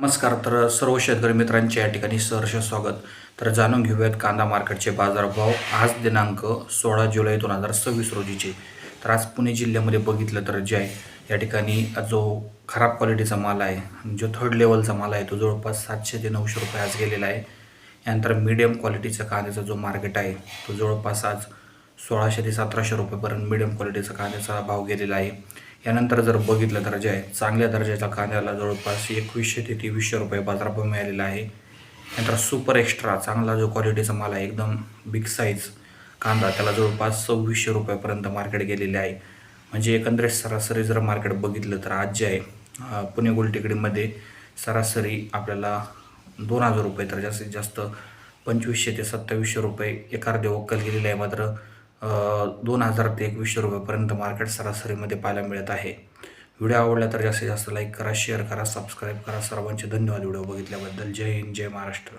नमस्कार. तर सर्व शेतकरी मित्रांचे या ठिकाणी सहर्ष स्वागत. तर जाणून घेऊयात कांदा मार्केटचे बाजारभाव आज दिनांक 16 जुलै 2026 रोजीचे. तर आज पुणे जिल्ह्यामध्ये बघितलं तर जे आहे या ठिकाणी जो खराब क्वालिटीचा माल आहे, जो थर्ड लेवलचा माल आहे, तो जवळपास 700 ते 900 रुपये आज गेलेला आहे. यानंतर मीडियम क्वालिटीचा कांद्याचा जो मार्केट आहे तो जवळपास आज 1600 ते 1700 रुपयेपर्यंत मीडियम क्वालिटीचा कांद्याचा भाव गेलेला आहे. यानंतर जर बघितलं तर जे आहे चांगल्या दर्जाच्या कांद्याला जवळपास 2100 ते 2300 रुपये बाजारभाव मिळालेला आहे. नंतर सुपर एक्स्ट्रा चांगला जो क्वालिटीचा माल आहे, एकदम बिग साईज कांदा, त्याला जवळपास 2600 रुपयापर्यंत मार्केट गेलेले आहे. म्हणजे एकंदरीत सरासरी जर मार्केट बघितलं तर आज जे आहे पुणे गुलटेकडीमध्ये सरासरी आपल्याला 2000 रुपये तर जास्तीत जास्त 2500 ते 2700 रुपये एका अर्धे वक्कल गेलेले आहे. मात्र 2000 ते 2100 रुपयेपर्यंत मार्केट सरासरीमध्ये पाहायला मिळत आहे. व्हिडिओ आवडला तर जास्तीत जास्त लाईक करा, शेअर करा, सबस्क्राईब करा. सर्वांचे धन्यवाद व्हिडिओ बघितल्याबद्दल. जय हिंद, जय महाराष्ट्र.